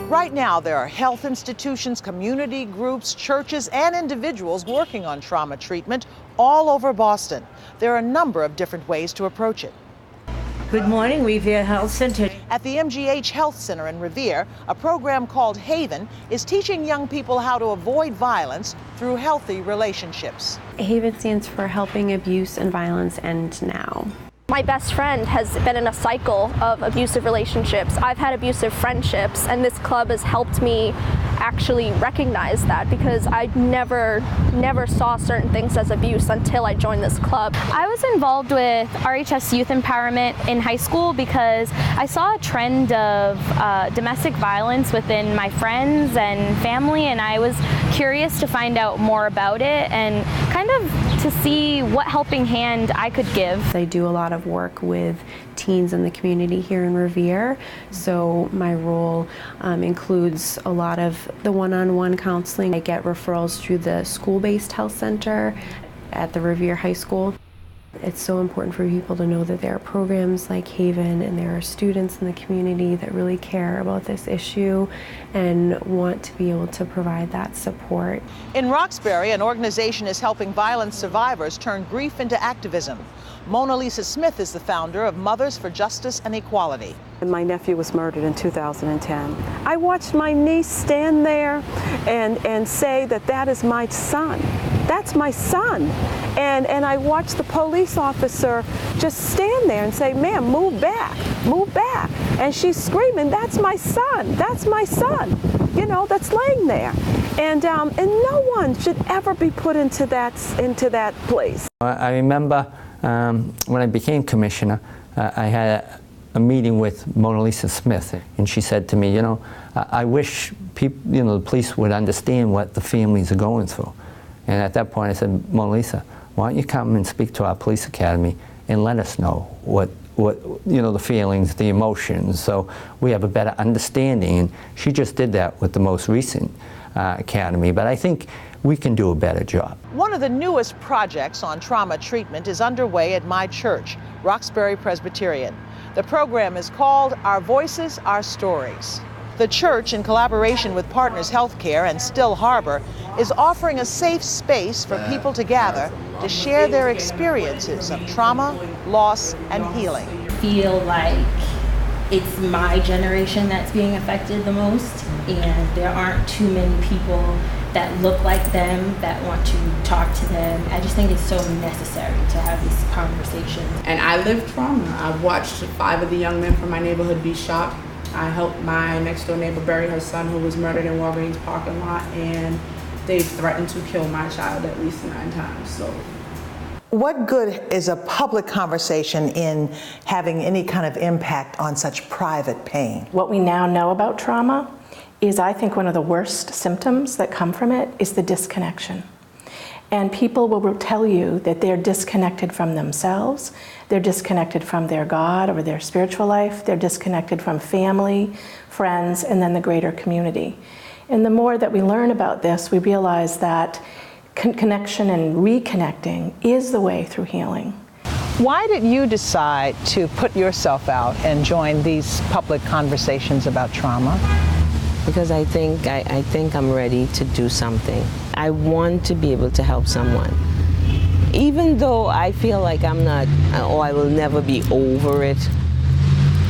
Right now, there are health institutions, community groups, churches, and individuals working on trauma treatment all over Boston. There are a number of different ways to approach it. Good morning, REVERE Health Center. At the MGH Health Center in Revere, a program called Haven is teaching young people how to avoid violence through healthy relationships. Haven stands for Helping Abuse and Violence End Now. My best friend has been in a cycle of abusive relationships. I've had abusive friendships, and this club has helped me actually recognize that, because I never saw certain things as abuse until I joined this club. I was involved with RHS Youth Empowerment in high school because I saw a trend of domestic violence within my friends and family, and I was curious to find out more about it and kind of to see what helping hand I could give. I do a lot of work with teens in the community here in Revere, so my role includes a lot of the one-on-one counseling. I get referrals through the school-based health center at the Revere High School. It's so important for people to know that there are programs like Haven and there are students in the community that really care about this issue and want to be able to provide that support. In Roxbury, an organization is helping violence survivors turn grief into activism. Monalisa Smith is the founder of Mothers for Justice and Equality. And my nephew was murdered in 2010. I watched my niece stand there and say that that is my son. That's my son. And I watched the police officer just stand there and say, ma'am, move back, move back. And she's screaming, that's my son, that's my son, you know, that's laying there. And no one should ever be put into that place. I remember when I became commissioner, I had a meeting with Monalisa Smith, and she said to me, you know, I wish people, you know, the police would understand what the families are going through. And at that point I said, Monalisa, why don't you come and speak to our police academy and let us know what you know, the feelings, the emotions, so we have a better understanding. And she just did that with the most recent academy, but I think we can do a better job. One of the newest projects on trauma treatment is underway at my church, Roxbury Presbyterian. The program is called Our Voices, Our Stories. The church, in collaboration with Partners Healthcare and Still Harbor, is offering a safe space for people to gather to share their experiences of trauma, loss, and healing. I feel like it's my generation that's being affected the most, and there aren't too many people that look like them, that want to talk to them. I just think it's so necessary to have these conversations. And I lived trauma. I've watched 5 of the young men from my neighborhood be shot. I helped my next door neighbor bury her son who was murdered in Walgreens parking lot, and they've threatened to kill my child at least 9 times. So, what good is a public conversation in having any kind of impact on such private pain? What we now know about trauma is, I think, one of the worst symptoms that come from it is the disconnection. And people will tell you that they're disconnected from themselves, they're disconnected from their God or their spiritual life, they're disconnected from family, friends, and then the greater community. And the more that we learn about this, we realize that connection and reconnecting is the way through healing. Why did you decide to put yourself out and join these public conversations about trauma? Because I think I'm ready to do something. I want to be able to help someone. Even though I feel like I'm not, or I will never be over it,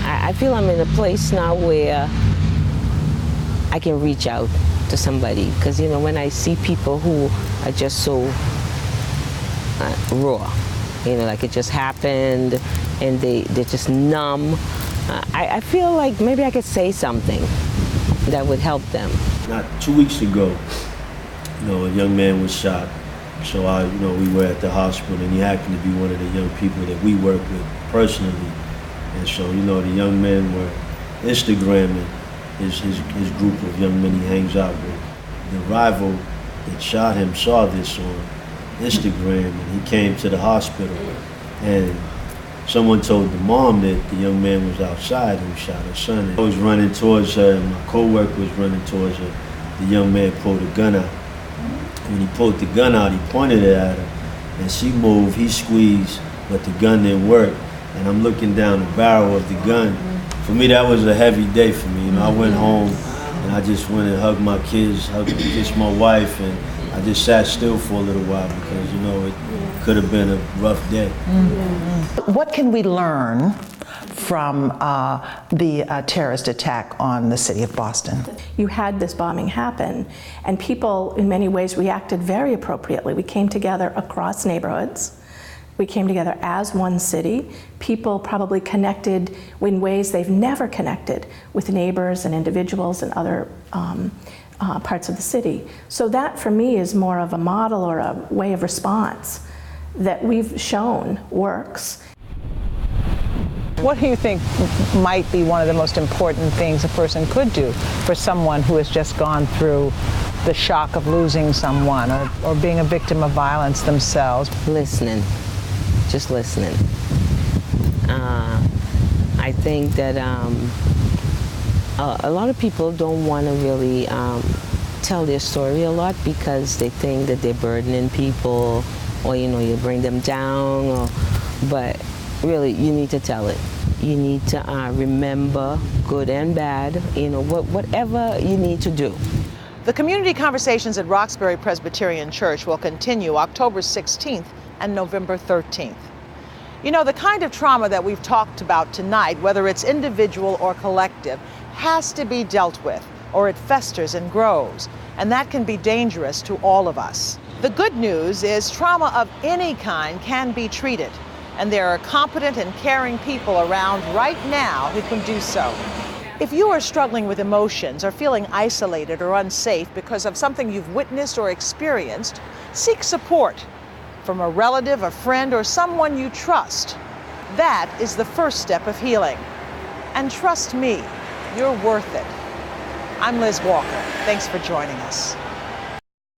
I feel I'm in a place now where I can reach out to somebody. Because, you know, when I see people who are just so raw, you know, like it just happened and they're just numb, I feel like maybe I could say something that would help them. Not 2 weeks ago, you know, a young man was shot. So we were at the hospital, and he happened to be one of the young people that we work with personally. And so, you know, the young men were Instagramming his group of young men he hangs out with. The rival that shot him saw this on Instagram, and he came to the hospital, and someone told the mom that the young man was outside who shot her son. I was running towards her, and my co-worker was running towards her. The young man pulled a gun out. When he pulled the gun out, he pointed it at her, and she moved, he squeezed, but the gun didn't work. And I'm looking down the barrel of the gun. For me, that was a heavy day for me. You know, I went home, and And I just went and hugged my kids, kissed my wife, and I just sat still for a little while because, you know, it could have been a rough day. Mm-hmm. What can we learn from the terrorist attack on the city of Boston? You had this bombing happen, and people in many ways reacted very appropriately. We came together across neighborhoods. We came together as one city. People probably connected in ways they've never connected with neighbors and individuals and other parts of the city. So that, for me, is more of a model or a way of response that we've shown works. What do you think might be one of the most important things a person could do for someone who has just gone through the shock of losing someone or being a victim of violence themselves? Listening. Just listening. I think that a lot of people don't want to really tell their story a lot because they think that they're burdening people, or you bring them down. But really, you need to tell it. You need to remember good and bad. Whatever you need to do. The community conversations at Roxbury Presbyterian Church will continue October 16th and November 13th. You know, the kind of trauma that we've talked about tonight, whether it's individual or collective, has to be dealt with, or it festers and grows, and that can be dangerous to all of us. The good news is trauma of any kind can be treated, and there are competent and caring people around right now who can do so. If you are struggling with emotions or feeling isolated or unsafe because of something you've witnessed or experienced, seek support from a relative, a friend, or someone you trust. That is the first step of healing. And trust me, you're worth it. I'm Liz Walker. Thanks for joining us.